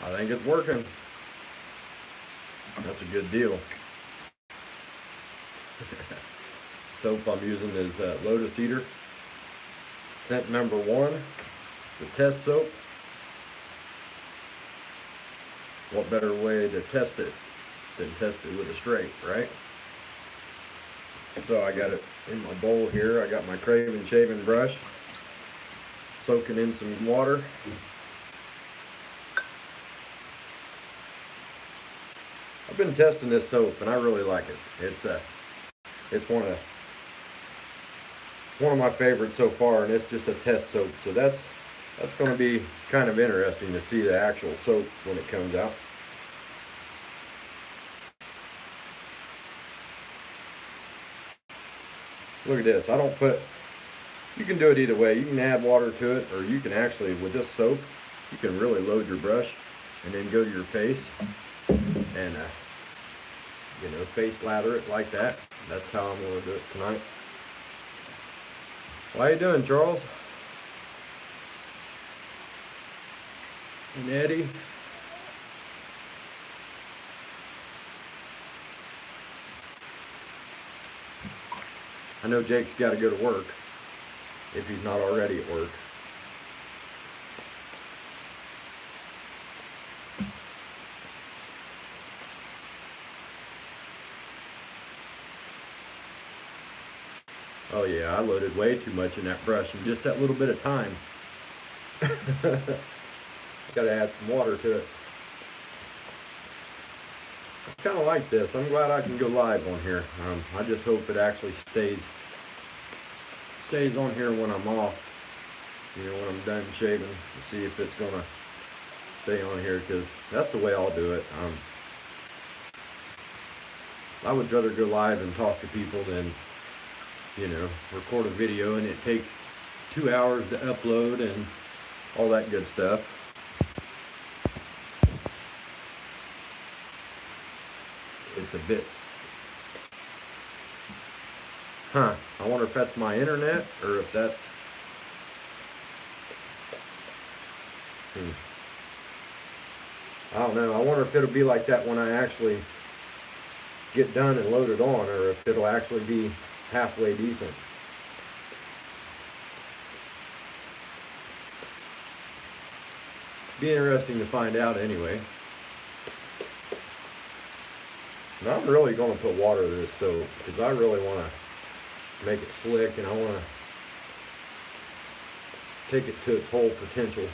I think it's working. That's a good deal. Soap I'm using is Lotus Eater. Scent number 1, the test soap. What better way to test it than test it with a straight, right? So I got it in my bowl here. I got my Craven shaving brush, soaking in some water. I've been testing this soap and I really like it. It's one of my favorites so far, and it's just a test soap. So that's going to be kind of interesting to see the actual soap when it comes out. Look at this. I don't put, you can do it either way. You can add water to it, or you can actually, with this soap, you can really load your brush and then go to your face and, you know, face lather it like that. That's how I'm going to do it tonight. How you doing, Charles? And Eddie? I know Jake's got to go to work, if he's not already at work. Oh yeah, I loaded way too much in that brush in just that little bit of time. Got to add some water to it. I kind of like this. I'm glad I can go live on here. I just hope it actually stays on here when I'm off. You know, when I'm done shaving, to see if it's gonna stay on here, because that's the way I'll do it. I would rather go live and talk to people than, you know, record a video and it take 2 hours to upload and all that good stuff. It's a bit, I wonder if that's my internet or if that's, I don't know. I wonder if it'll be like that when I actually get done and load it on, or if it'll actually be halfway decent. Be interesting to find out anyway. And I'm really going to put water in this soap because I really want to make it slick, and I want to take it to its whole potential.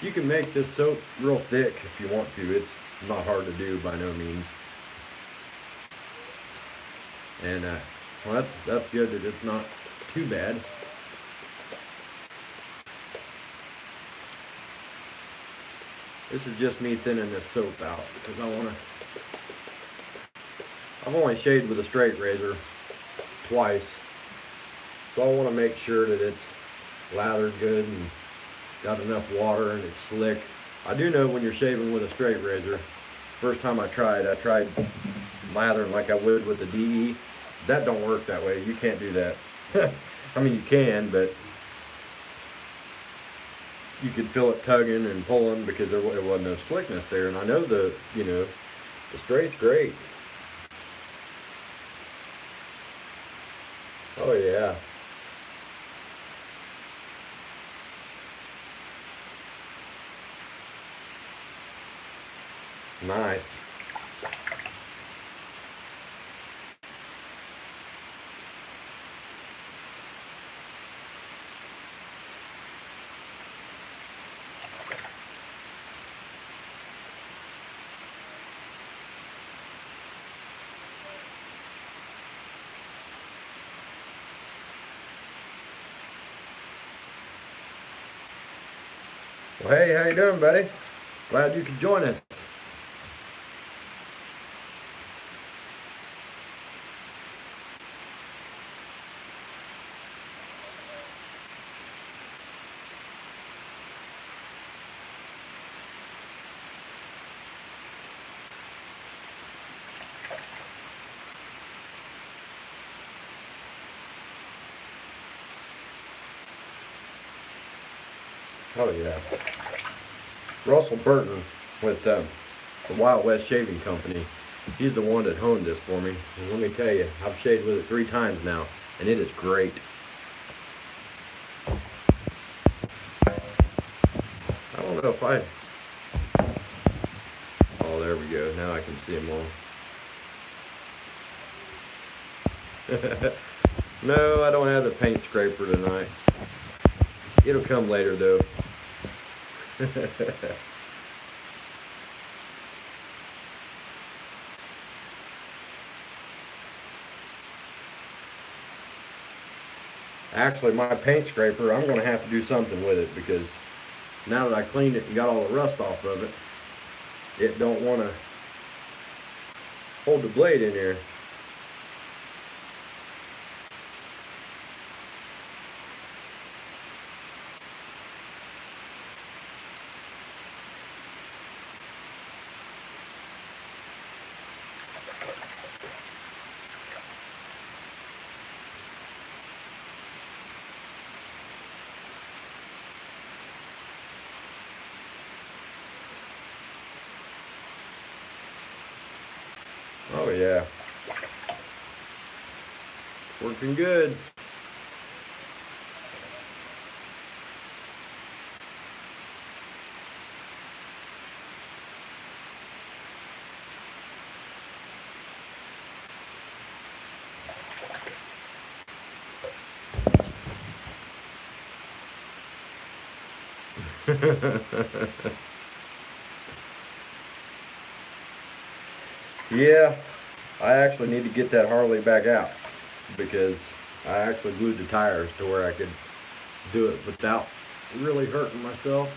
You can make this soap real thick if you want to. It's not hard to do by no means. And well, that's good that it's not too bad. This is just me thinning this soap out because I've only shaved with a straight razor twice, so I want to make sure that it's lathered good and got enough water and it's slick. I do know when you're shaving with a straight razor, first time I tried lathering like I would with the DE. That don't work that way. You can't do that. I mean, you can, but you could feel it tugging and pulling because there wasn't no slickness there. And I know the straight's great. Oh yeah. Nice. Well, hey, how you doing, buddy? Glad you could join us. Oh yeah. Russell Burton with the Wild West Shaving Company. He's the one that honed this for me. And let me tell you, I've shaved with it 3 times now, and it is great. I don't know if I... Oh, there we go. Now I can see them all. No, I don't have the paint scraper tonight. It'll come later, though. Actually, my paint scraper, I'm going to have to do something with it, because now that I cleaned it and got all the rust off of it, it don't want to hold the blade in there. Oh yeah, working good. Yeah, I actually need to get that Harley back out, because I actually glued the tires to where I could do it without really hurting myself.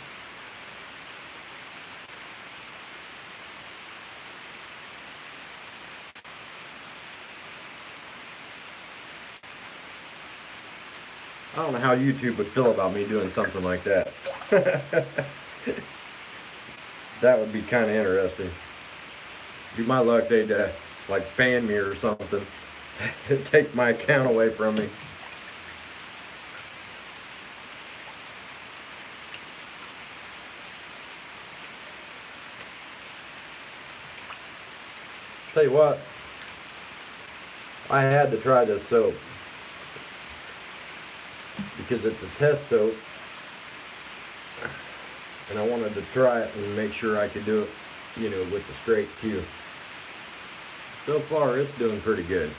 I don't know how YouTube would feel about me doing something like that. That would be kind of interesting. Be my luck, they'd like ban me or something. Take my account away from me. Tell you what, I had to try this soap, because it's a test soap, and I wanted to try it and make sure I could do it, you know, with the straight cue. So far, it's doing pretty good.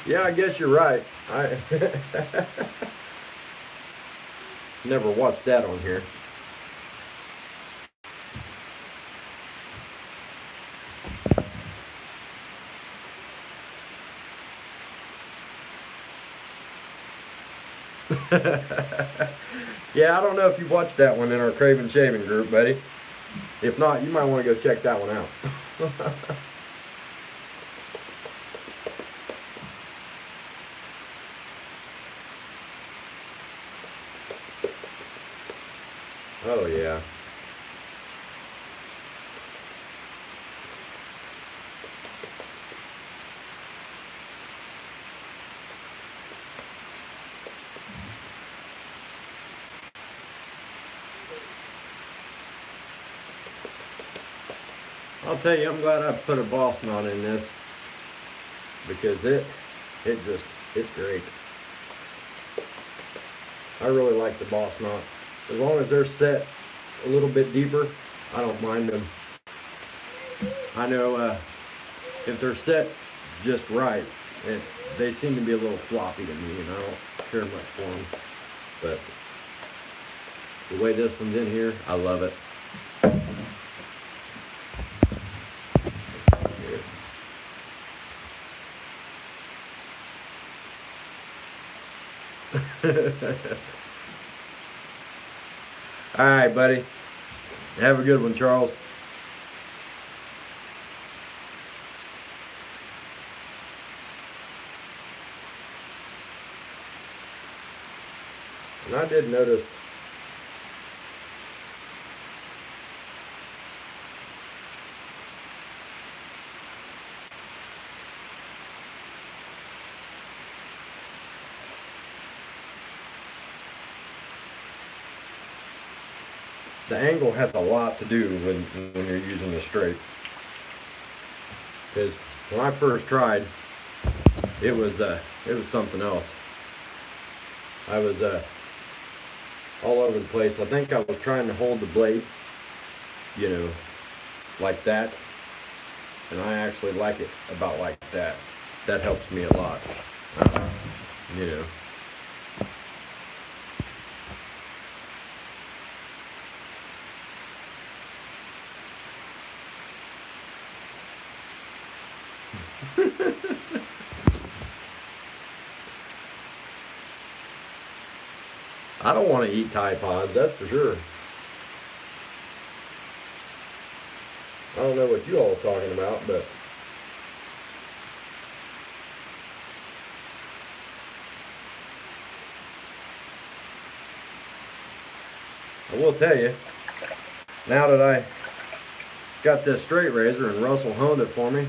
Yeah, I guess you're right. I never watched that on here. Yeah, I don't know if you watched that one in our Craven Shaving group, buddy. If not, you might want to go check that one out. Oh yeah. I'll tell you, I'm glad I put a boss knot in this, because it's great. I really like the boss knot. As long as they're set a little bit deeper, I don't mind them. I know if they're set just right, they seem to be a little floppy to me, and I don't care much for them. But the way this one's in here, I love it. All right, buddy. Have a good one, Charles. And I did notice the angle has a lot to do when you're using the straight. Because when I first tried, it was something else. I was all over the place. I think I was trying to hold the blade, you know, like that, and I actually like it about like that. That helps me a lot, you know. I don't want to eat Tide Pods, that's for sure. I don't know what you all are talking about, but I will tell you, now that I got this straight razor and Russell honed it for me,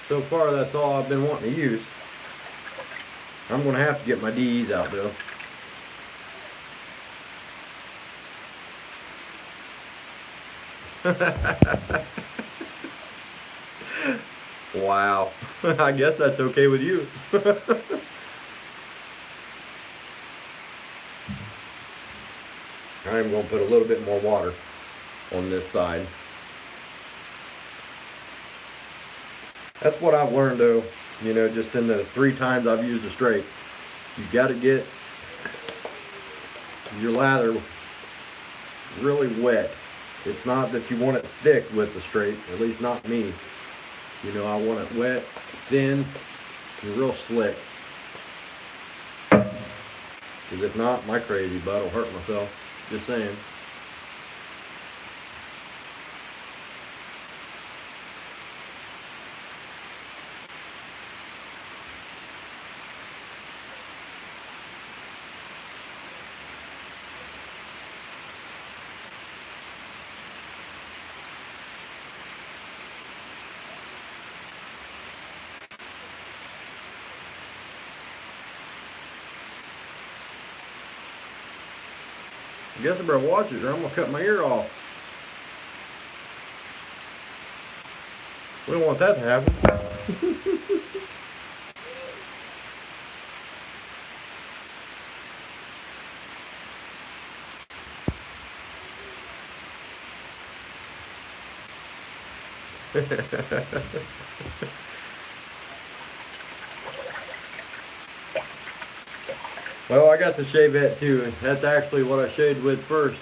so far that's all I've been wanting to use. I'm going to have to get my DEs out though. Wow. I guess that's okay with you. I'm going to put a little bit more water on this side. That's what I've learned though, you know, just in the 3 times I've used a straight. You got to get your lather really wet. It's not that you want it thick with the straight, at least not me. You know, I want it wet, thin, and real slick. Because if not, my crazy butt will hurt myself. Just saying. I guess I better watch it or I'm going to cut my ear off. We don't want that to happen. Well, I got the shavette too. That's actually what I shaved with first.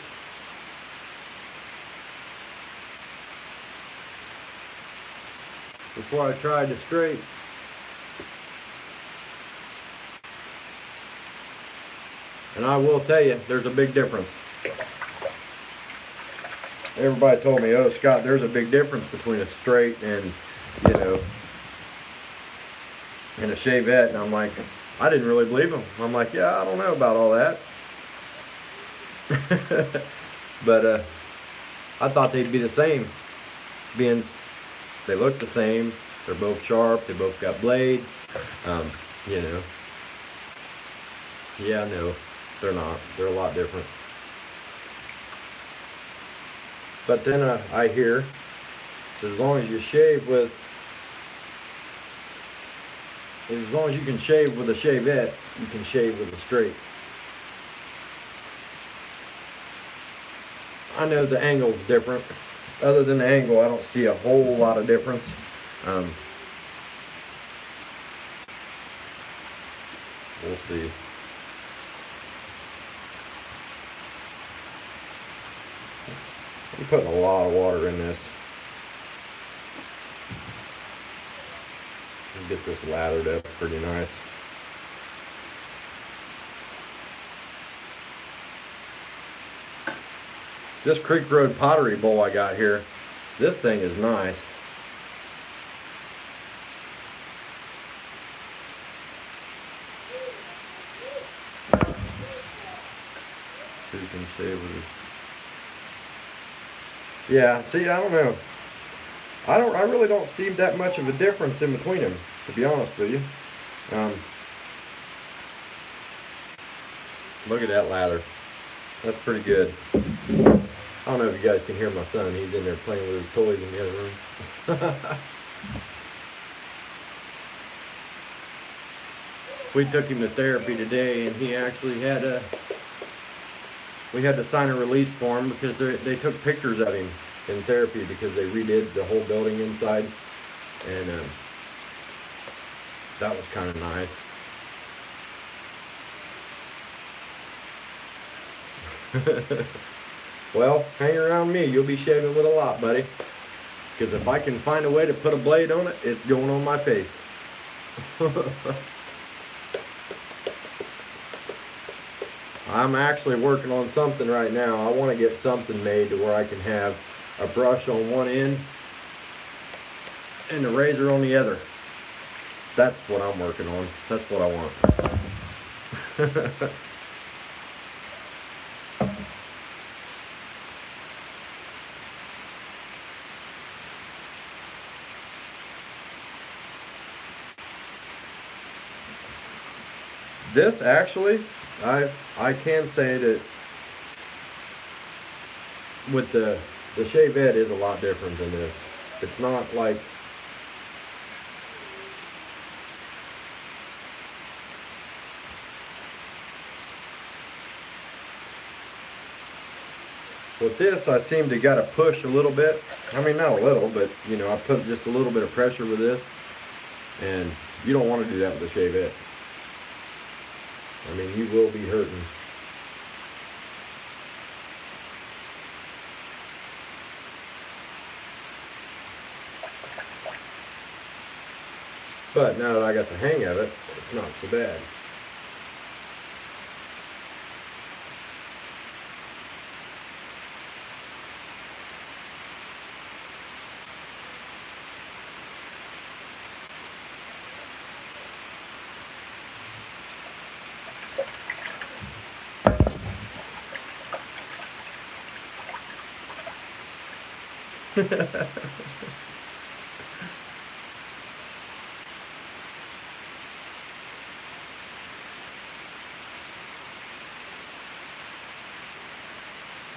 Before I tried the straight. And I will tell you, there's a big difference. Everybody told me, oh Scott, there's a big difference between a straight and, you know, and a shavette. And I'm like, I didn't really believe them. I'm like, yeah, I don't know about all that. But I thought they'd be the same. Being they look the same. They're both sharp. They both got blades. You know. Yeah, no, they're not. They're a lot different. But then I hear that as long as you shave with, as long as you can shave with a shavette, you can shave with a straight. I know the angle's different. Other than the angle, I don't see a whole lot of difference. We'll see. I'm putting a lot of water in this. Get this lathered up pretty nice. This Creek Road pottery bowl I got here, this thing is nice. So you can shave with it. Yeah, see, I don't know. I really don't see that much of a difference in between them, to be honest with you. Look at that lather. That's pretty good. I don't know if you guys can hear my son. He's in there playing with his toys in the other room. We took him to therapy today, and he actually had we had to sign a release form because they took pictures of him in therapy because they redid the whole building inside, and that was kind of nice. Well, hang around me. You'll be shaving with a lot, buddy. Because if I can find a way to put a blade on it, it's going on my face. I'm actually working on something right now. I want to get something made to where I can have a brush on one end and the razor on the other. That's what I'm working on. That's what I want. This actually, I can say that with the shave head is a lot different than this. It's not like with this. I seem to got to push a little bit. I mean, not a little, but you know, I put just a little bit of pressure with this, and you don't want to do that with the shave head. I mean, you will be hurting. But now that I got the hang of it, it's not so bad.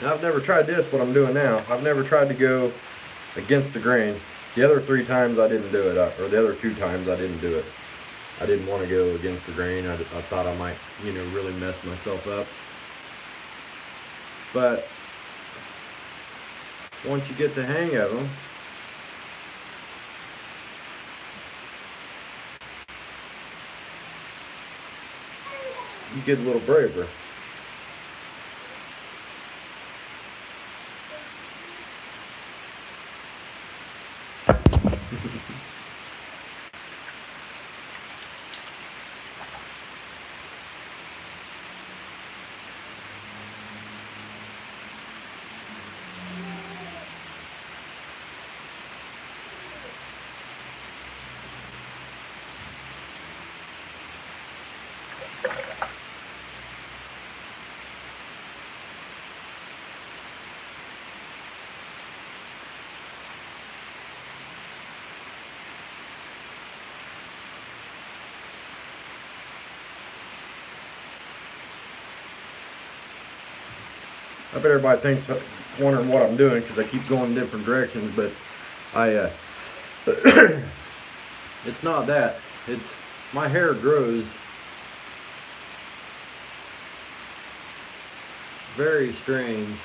Now, I've never tried this, what I'm doing now. I've never tried to go against the grain. The other 3 times I didn't do it, or the other 2 times I didn't do it. I didn't want to go against the grain. I thought I might, you know, really mess myself up. But once you get the hang of them, you get a little braver. I bet everybody thinks, wondering what I'm doing because I keep going in different directions, but it's not that. It's my hair grows very strange.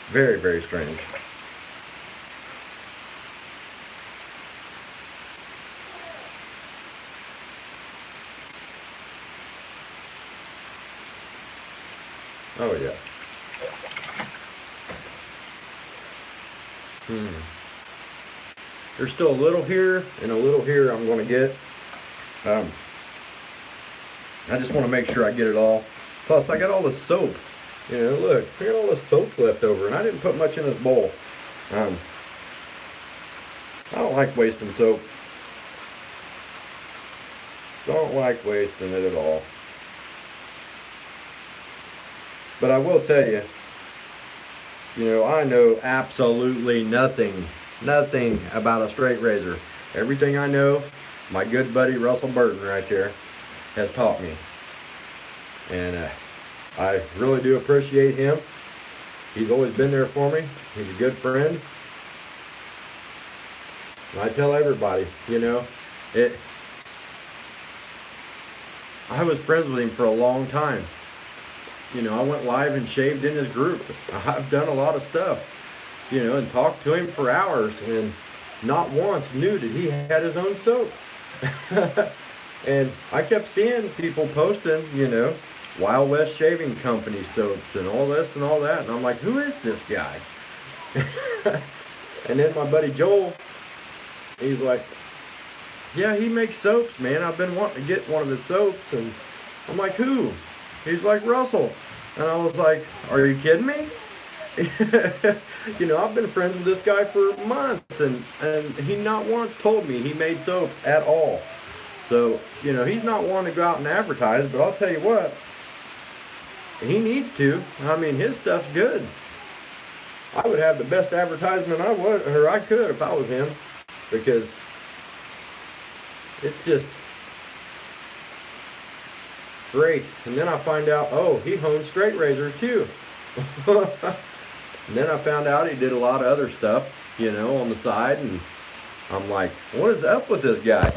Very, very strange. Oh yeah. There's still a little here and a little here I'm going to get. I just want to make sure I get it all. Plus I got all the soap. You know, look, I got all the soap left over, and I didn't put much in this bowl. I don't like wasting soap. Don't like wasting it at all. But I will tell you, You know, I know absolutely nothing about a straight razor. Everything I know, my good buddy Russell Burton right there has taught me. And I really do appreciate him. He's always been there for me. He's a good friend. And I tell everybody, you know, I was friends with him for a long time. You know, I went live and shaved in his group. I've done a lot of stuff, you know, and talked to him for hours, and not once knew that he had his own soap. And I kept seeing people posting, you know, Wild West Shaving Company soaps and all this and all that. And I'm like, who is this guy? And then my buddy Joel, he's like, yeah, he makes soaps, man. I've been wanting to get one of his soaps. And I'm like, who? He's like, Russell. And I was like, are you kidding me? You know, I've been friends with this guy for months, and he not once told me he made soaps at all. So, you know, he's not one to go out and advertise, but I'll tell you what, he needs to. I mean, his stuff's good. I would have the best advertisement I could if I was him, because it's just great. And then I find out, oh, he hones straight razors too. And then I found out he did a lot of other stuff, you know, on the side, and I'm like, what is up with this guy?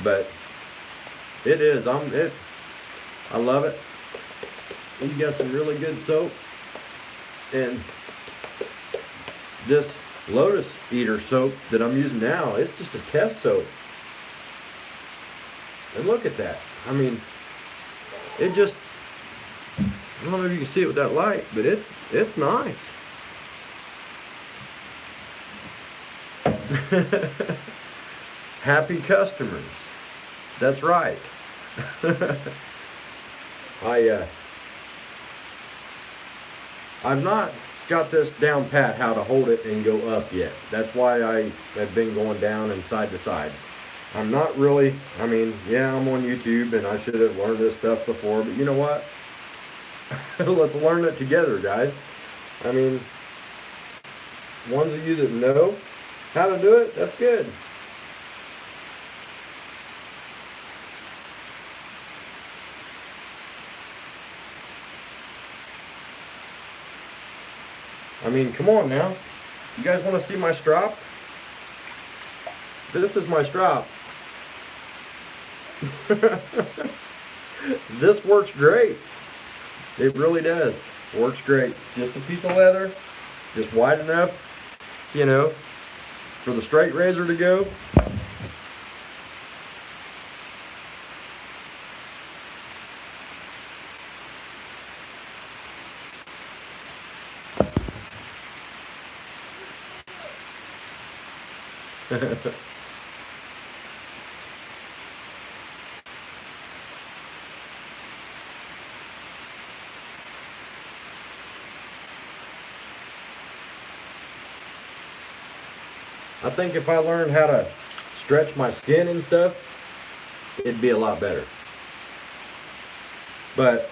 But it is, I love it. He's got some really good soap, and this Lotus Eater soap that I'm using now, it's just a test soap. And look at that. I mean, it just, I don't know if you can see it with that light, but it's nice. Happy customers. That's right. I've not got this down pat how to hold it and go up yet. That's why I have been going down and side to side. I'm not really, I mean, yeah, I'm on YouTube and I should have learned this stuff before, but you know what? Let's learn it together, guys. I mean, ones of you that know how to do it, that's good. I mean, come on now. You guys want to see my strop? This is my strop. This works great. It really does. Works great. Just a piece of leather, just wide enough, you know, for the straight razor to go. I think if I learned how to stretch my skin and stuff, it'd be a lot better. But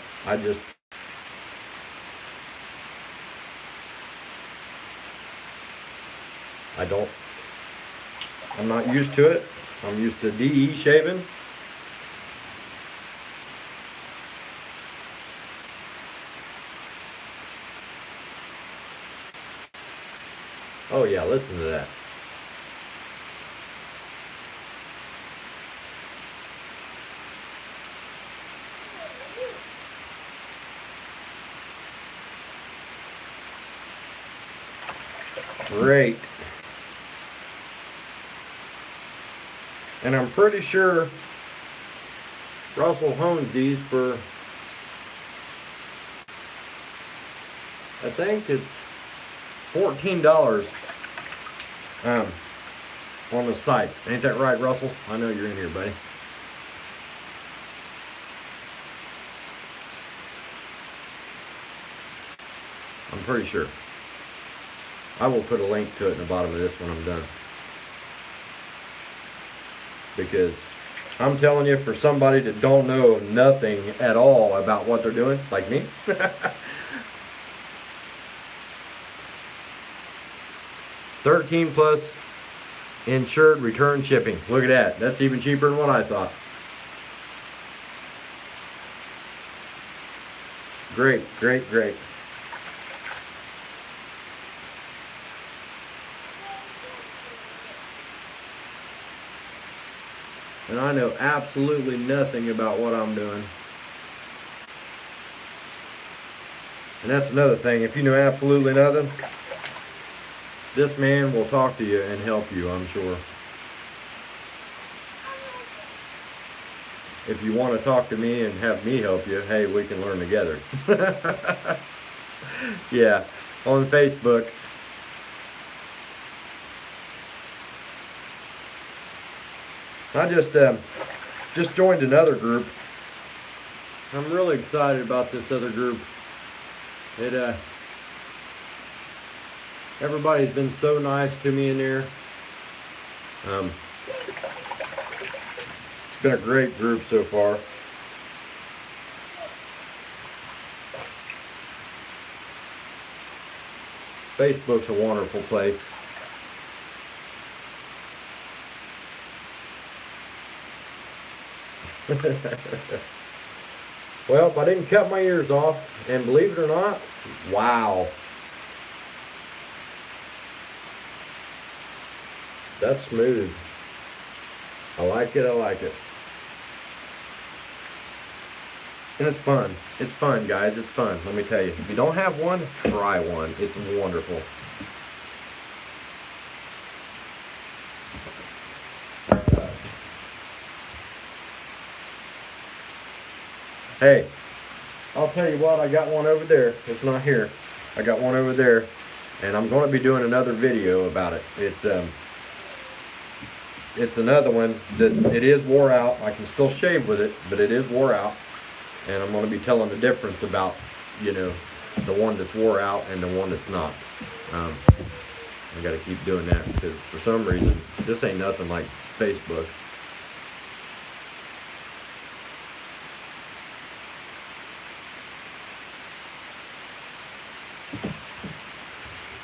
I'm not used to it. I'm used to DE shaving. Oh yeah, listen to that. Great. And I'm pretty sure Russell hones these for, I think it's $14 on the site. Ain't that right, Russell? I know you're in here, buddy. I'm pretty sure. I will put a link to it in the bottom of this when I'm done. Because I'm telling you, for somebody that don't know nothing at all about what they're doing, like me, 13 plus insured return shipping. Look at that. That's even cheaper than what I thought. Great, great, great. And I know absolutely nothing about what I'm doing. And that's another thing. If you know absolutely nothing, this man will talk to you and help you, I'm sure. If you want to talk to me and have me help you, hey, we can learn together. Yeah, on Facebook. I just joined another group. I'm really excited about this other group. Everybody's been so nice to me in there. It's been a great group so far. Facebook's a wonderful place. Well, if I didn't cut my ears off, and believe it or not, wow. That's smooth. I like it, I like it. And it's fun. It's fun, guys. It's fun. Let me tell you. If you don't have one, try one. It's wonderful. Hey, I'll tell you what, I got one over there. It's not here. I got one over there, and I'm going to be doing another video about it. It's another one that it is wore out. I can still shave with it, but it is wore out. And I'm going to be telling the difference about, you know, the one that's wore out and the one that's not. I got to keep doing that because for some reason, this ain't nothing like Facebook.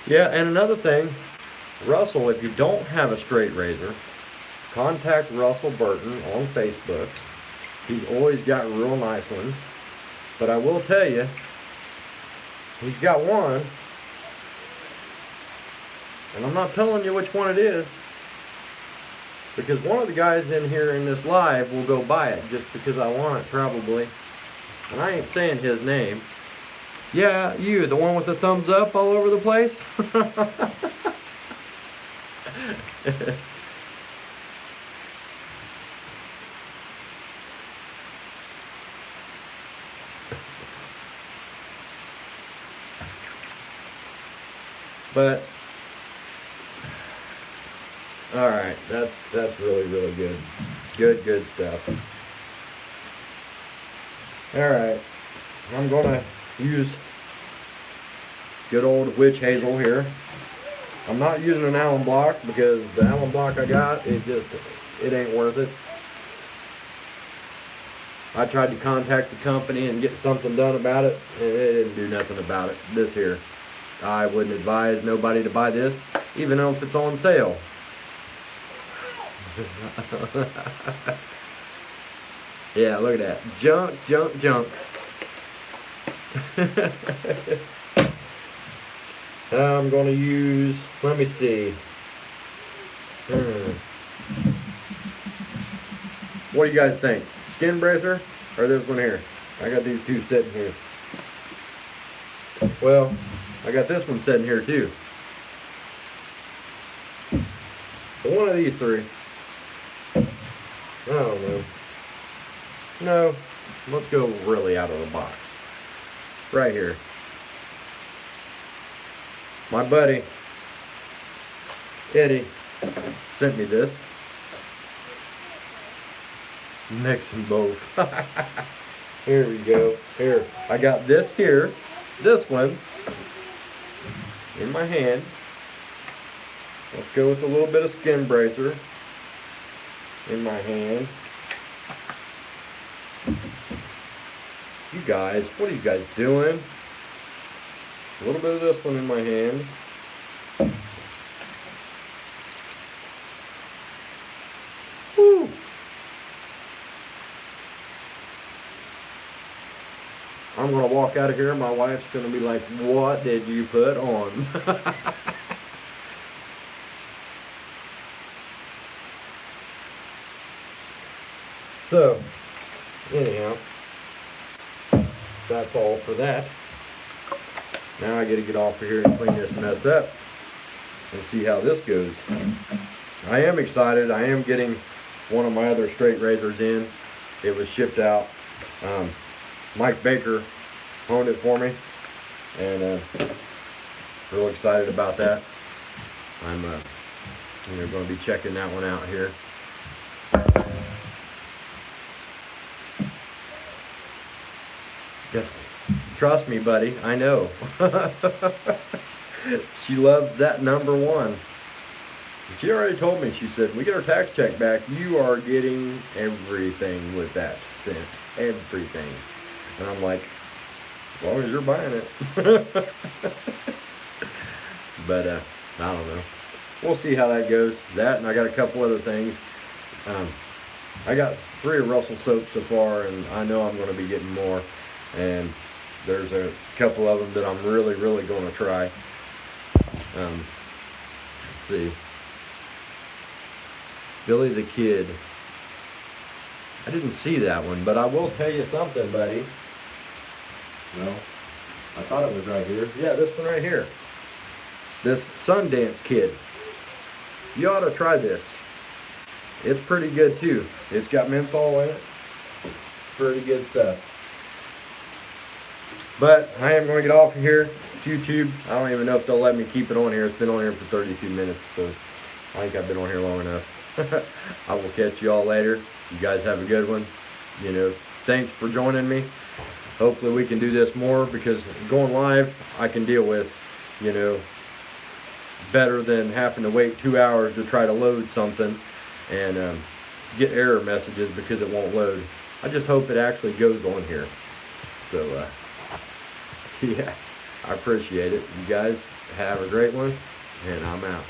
Yeah, and another thing, Russell, if you don't have a straight razor, contact Russell Burton on Facebook. He's always got real nice ones. But I will tell you, he's got one, and I'm not telling you which one it is, because one of the guys in here in this live will go buy it just because I want it, probably. And I ain't saying his name. Yeah, you, the one with the thumbs up all over the place? But all right, that's really good. Good stuff. All right, I'm gonna use good old witch hazel here. I'm not using an alum block because the alum block I got, it ain't worth it. I tried to contact the company and get something done about it, and they didn't do nothing about it. This here, I wouldn't advise nobody to buy this, even though if it's on sale. Yeah, look at that. Junk, junk, junk. I'm going to use, let me see. What do you guys think? Skin bracer or this one here? I got these two sitting here. Well, I got this one sitting here too. So one of these three. I don't know. No, let's go really out of the box. Right here. My buddy Eddie sent me this. Mix them both. Here we go. Here, I got this here, this one in my hand. Let's go with a little bit of skin bracer in my hand. You guys, what are you guys doing? A little bit of this one in my hand. Woo! I'm gonna walk out of here. My wife's gonna be like, "What did you put on?" So, anyhow, that's all for that. Now I gotta get off of here and clean this mess up and see how this goes. I am excited. I am getting one of my other straight razors in. It was shipped out. Mike Baker owned it for me, and real excited about that. I'm going to be checking that one out here. Yeah. Trust me, buddy, I know. She loves that #1. She already told me, she said, when we get our tax check back, you are getting everything with that cent. Everything. And I'm like, as long as you're buying it. But, I don't know. We'll see how that goes. That, and I got a couple other things. I got 3 Russell soaps so far, and I know I'm going to be getting more. And there's a couple of them that I'm really, really going to try. Let's see. Billy the Kid. I didn't see that one, but I will tell you something, buddy. No, I thought it was right here. Yeah, this one right here. This Sundance Kid. You ought to try this. It's pretty good too. It's got menthol in it. Pretty good stuff. But I am going to get off of here. YouTube, I don't even know if they'll let me keep it on here. It's been on here for 32 minutes, so I think I've been on here long enough. I will catch you all later. You guys have a good one. You know, thanks for joining me. Hopefully we can do this more, because going live I can deal with, you know, better than having to wait 2 hours to try to load something and get error messages because it won't load. I just hope it actually goes on here. So yeah, I appreciate it. You guys have a great one, and I'm out.